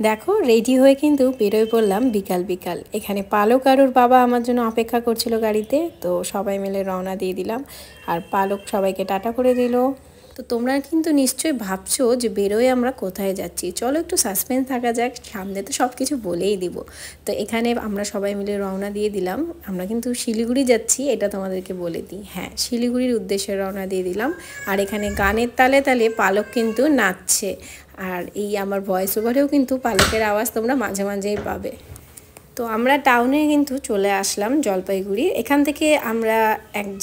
দেখো রেডি হয়ে কিন্তু বেরোয় পড়লাম বিকাল বিকাল। এখানে পালক আর ওর বাবা আমার জন্য অপেক্ষা করছিল গাড়িতে, তো সবাই মিলে রওনা দিয়ে দিলাম। আর পালক সবাইকে টাটা করে দিল। তো তোমরা কিন্তু নিশ্চয়ই ভাবছো যে বেরোয় আমরা কোথায় যাচ্ছি। চলো একটু সাসপেন্স থাকা যাক, সামনে তো সব কিছু বলেই দিব। তো এখানে আমরা সবাই মিলে রওনা দিয়ে দিলাম। আমরা কিন্তু শিলিগুড়ি যাচ্ছি, এটা তোমাদেরকে বলে দিই। হ্যাঁ, শিলিগুড়ির উদ্দেশ্যে রওনা দিয়ে দিলাম। আর এখানে গানের তালে তালে পালক কিন্তু নাচছে। আর এই আমার ভয়েস ওভারেও কিন্তু পালকের আওয়াজ তোমরা মাঝে মাঝেই পাবে। তো আমরা টাউনে কিন্তু চলে আসলাম, জলপাইগুড়ি। এখান থেকে আমরা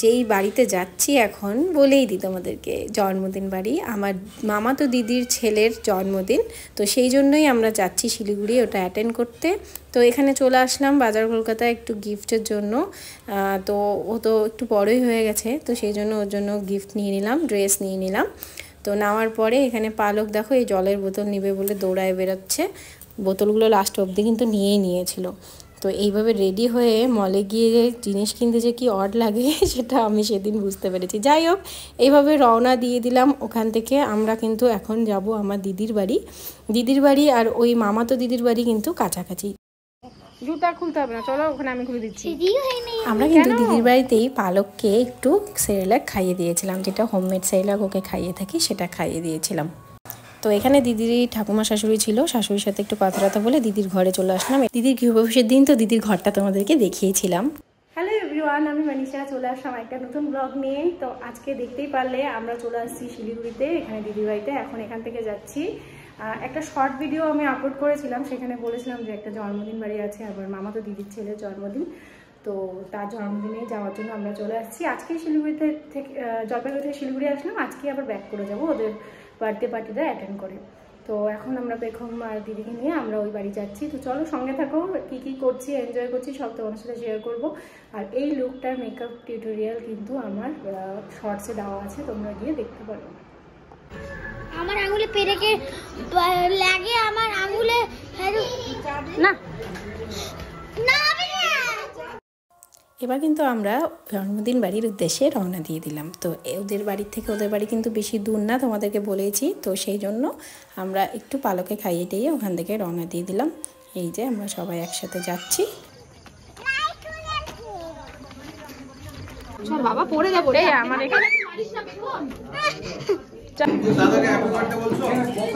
যেই বাড়িতে যাচ্ছি এখন বলেই দিই তোমাদেরকে, জন্মদিন বাড়ি। আমার মামাতো দিদির ছেলের জন্মদিন, তো সেই জন্যই আমরা যাচ্ছি শিলিগুড়ি ওটা অ্যাটেন্ড করতে। তো এখানে চলে আসলাম বাজার কলকাতায় একটু গিফটের জন্য। তো ও তো একটু বড়ই হয়ে গেছে, তো সেই জন্য ওর জন্য গিফট নিয়ে নিলাম, ড্রেস নিয়ে নিলাম। তো নেওয়ার পরে এখানে পালক দেখো এই জলের বোতল নিবে বলে দৌড়ায় বেরোচ্ছে। বোতলগুলো লাস্ট অবধি কিন্তু নিয়েই নিয়েছিল। তো এইভাবে রেডি হয়ে মলে গিয়ে জিনিস কিনতে যে কি অড লাগে সেটা আমি সেদিন বুঝতে পেরেছি। যাই হোক, এইভাবে রওনা দিয়ে দিলাম। ওখান থেকে আমরা কিন্তু এখন যাব আমার দিদির বাড়ি। আর ওই মামাতো দিদির বাড়ি কিন্তু কাছাকাছি। জুতা খুলতে হবে না, চলো ওখানে আমি খুলে দিচ্ছি। আমরা কিন্তু দিদির বাড়িতেই পালককে একটু সেরেলাক খাইয়ে দিয়েছিলাম, যেটা হোমমেড সেরেলাক ওকে খাইয়ে থাকি, সেটা খাইয়ে দিয়েছিলাম। তো এখানে দিদির ঠাকুমা শাশুড়ি ছিল, শাশুড়ির সাথে একটু কথা বলে দিদির ঘরে চলে আসলাম। দিদির গৃহপ্রবেশের দিন তো দিদির ঘরটা তোমাদেরকে দেখিয়েছিলাম। হ্যালো এভরিওয়ান, আমি মানিশা চলে আসলাম একটা নতুন ব্লগ নিয়ে। তো আজকে দেখতেই পারলে আমরা চলে আসছি শিলিগুড়িতে, এখানে দিদির বাড়িতে। এখন এখান থেকে যাচ্ছি। একটা শর্ট ভিডিও আমি আপলোড করেছিলাম, সেখানে বলেছিলাম যে একটা জন্মদিন বাড়ি আছে আবার মামাতো দিদির ছেলের জন্মদিন। তো তার জন্মদিনে যাওয়ার জন্য আমরা চলে আসছি। আজকে শিলিগুড়িতে থেকে জলপাইগুড়ি থেকে শিলিগুড়ি আসলাম, আজকে আবার ব্যাক করে যাব ওদের বার্থডে পার্টিটা অ্যাটেন্ড করে। তো এখন আমরা পেখম আর দিদিকে নিয়ে আমরা ওই বাড়ি যাচ্ছি। তো চলো সঙ্গে থাকো, কী করছি, এনজয় করছি সব তোমার সাথে শেয়ার করব। আর এই লুকটার মেকআপ টিউটোরিয়াল কিন্তু আমার শর্টসে দেওয়া আছে, তোমরা গিয়ে দেখতে পারো। আমার আঙুলে পেরেকে লাগে, আমার আঙুলে না এবার কিন্তু আমরা জন্মদিন বাড়ির উদ্দেশ্যে রওনা দিয়ে দিলাম। তো ওদের বাড়ি থেকে ওদের বাড়ি কিন্তু বেশি দূর না, তোমাদেরকে বলেছি। তো সেই জন্য আমরা একটু পালকে খাইয়ে দিয়ে ওখান থেকে রওনা দিয়ে দিলাম। এই যে আমরা সবাই একসাথে যাচ্ছি। বাবা পড়ে যাবো রে আমার এখানে।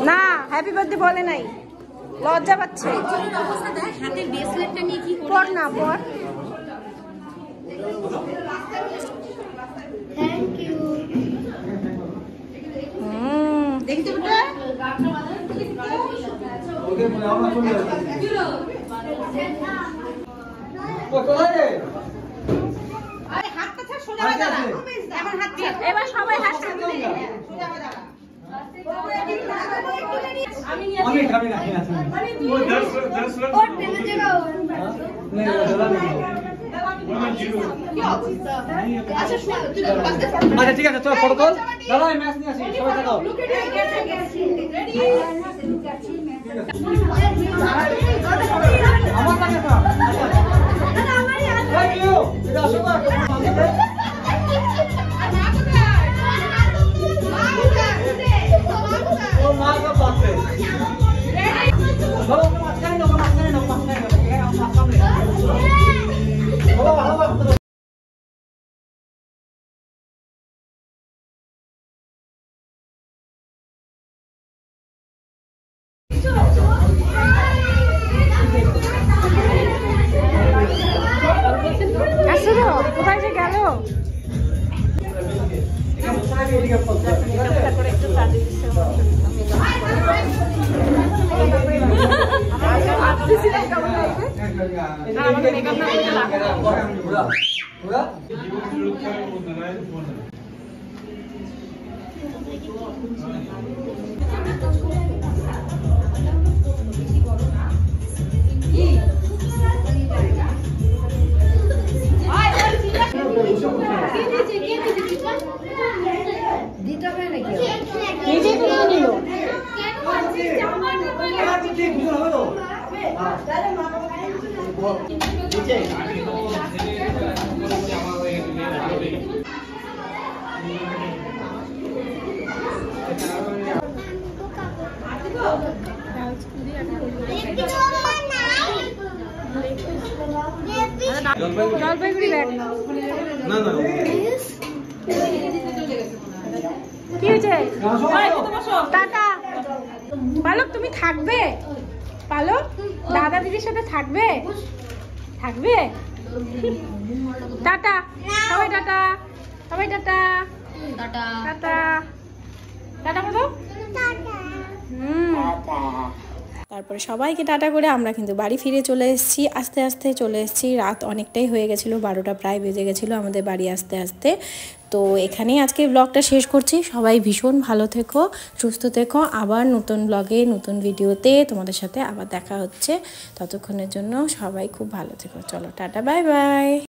না, হ্যাপি বার্থডে বলে নাই, লজ্জা পাচ্ছে। হাতের ব্রেসলেটটা নিয়ে কি পর না পর। Thank you. দেখি তো বেটা, হাতটা ছাড়, সোজা হয়ে দাঁড়া। আমার হাত ছাড়, এবার সবাই হাত ছাড়। আমি না ও 10 লাখ और तेरे जगह नहीं अच्छा ठीक है, चलो फोटो कॉल चलो। मैच नहीं आसी সবাই থাকো। আমার লাগে না, আমারই আছে। থ্যাংক ইউ, এটা আসবা। কোথায় যে গেল? আমাকে মেকআপ না করলে জলপাইগুড়ি ব্যাগ কি হয়েছে? টাটা। পালক তুমি থাকবে? পালক দাদা দিদির সাথে থাকবে? থাকবে? টাটা সবাই, টাটা সবাই, টাটা টাটা টাটা বলো। তারপরে সবাইকে টাটা করে আমরা কিন্তু বাড়ি ফিরে চলে এসেছি। আস্তে আস্তে চলে এসেছি, রাত অনেকটাই হয়ে গেছিলো, 12টা প্রায় বেজে গেছিলো আমাদের বাড়ি আসতে আসতে। তো এখানেই আজকে ব্লগটা শেষ করছি। সবাই ভীষণ ভালো থেকো, সুস্থ থেকো। আবার নতুন ব্লগে নতুন ভিডিওতে তোমাদের সাথে আবার দেখা হচ্ছে। ততক্ষণের জন্য সবাই খুব ভালো থেকো। চলো টাটা, বাই বাই।